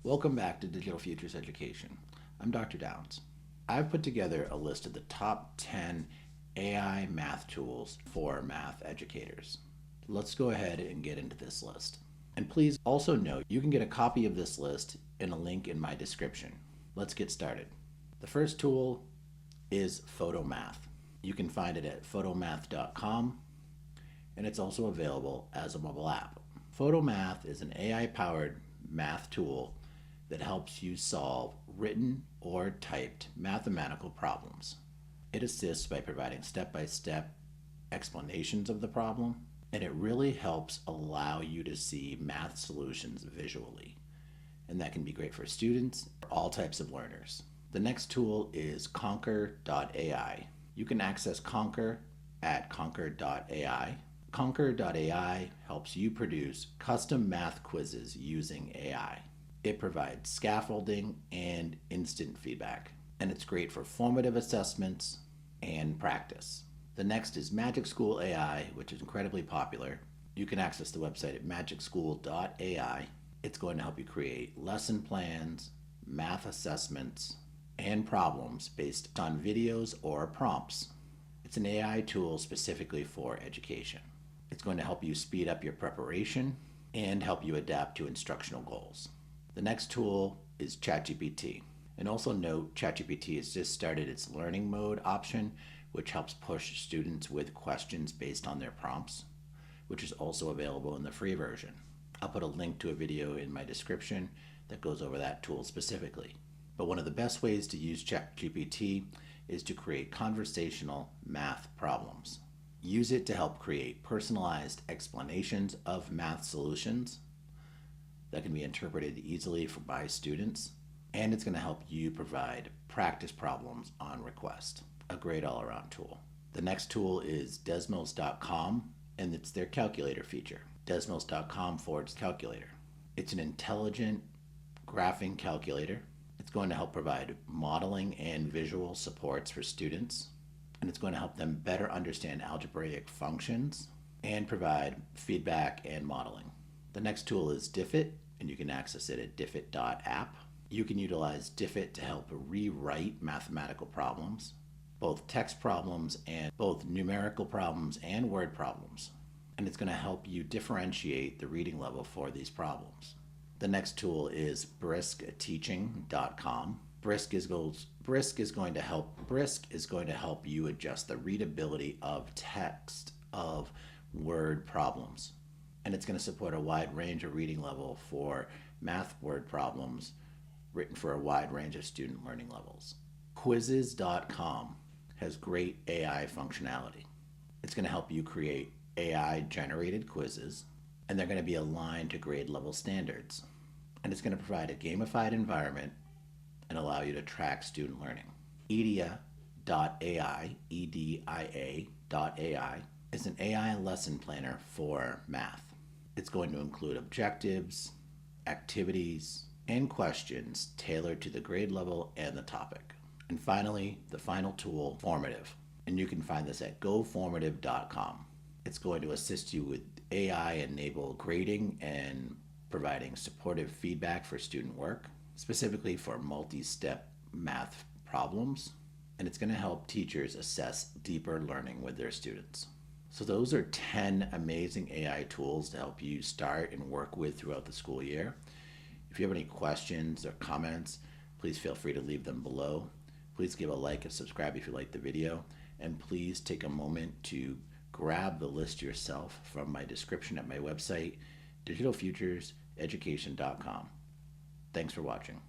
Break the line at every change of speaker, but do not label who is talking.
Welcome back to Digital Futures Education. I'm Dr. Downs. I've put together a list of the top 10 AI math tools for math educators. Let's go ahead and get into this list. And please also note you can get a copy of this list in a link in my description. Let's get started. The first tool is Photomath. You can find it at photomath.com, and it's also available as a mobile app. Photomath is an AI-powered math tool that helps you solve written or typed mathematical problems. It assists by providing step-by-step explanations of the problem, and it really helps allow you to see math solutions visually. And that can be great for students or all types of learners. The next tool is Conker AI. You can access Conker at conker.ai. Conker.ai helps you produce custom math quizzes using AI. It provides scaffolding and instant feedback, and it's great for formative assessments and practice. The next is Magic School AI, which is incredibly popular. You can access the website at magicschool.ai. It's going to help you create lesson plans, math assessments, and problems based on videos or prompts. It's an AI tool specifically for education. It's going to help you speed up your preparation and help you adapt to instructional goals. The next tool is ChatGPT. And also note, ChatGPT has just started its learning mode option, which helps push students with questions based on their prompts, which is also available in the free version. I'll put a link to a video in my description that goes over that tool specifically. But one of the best ways to use ChatGPT is to create conversational math problems. Use it to help create personalized explanations of math solutions that can be interpreted easily by students, and it's going to help you provide practice problems on request. A great all-around tool. The next tool is Desmos.com, and it's their calculator feature. Desmos.com/calculator. It's an intelligent graphing calculator. It's going to help provide modeling and visual supports for students, and it's going to help them better understand algebraic functions and provide feedback and modeling. The next tool is Diffit, and you can access it at diffit.app. You can utilize Diffit to help rewrite mathematical problems, both text problems and both numerical problems and word problems. And it's going to help you differentiate the reading level for these problems. The next tool is briskteaching.com. Brisk is going to help you adjust the readability of text of word problems. And it's going to support a wide range of reading level for math word problems written for a wide range of student learning levels. Quizizz.com has great AI functionality. It's going to help you create AI-generated quizzes, and they're going to be aligned to grade level standards. And it's going to provide a gamified environment and allow you to track student learning. Edia AI, Edia.ai, is an AI lesson planner for math. It's going to include objectives, activities, and questions tailored to the grade level and the topic. And finally, the final tool, Formative. And you can find this at goformative.com. It's going to assist you with AI-enabled grading and providing supportive feedback for student work, specifically for multi-step math problems. And it's going to help teachers assess deeper learning with their students. So those are 10 amazing AI tools to help you start and work with throughout the school year. If you have any questions or comments, please feel free to leave them below. Please give a like and subscribe if you like the video, and please take a moment to grab the list yourself from my description at my website, digitalfutureseducation.com. Thanks for watching.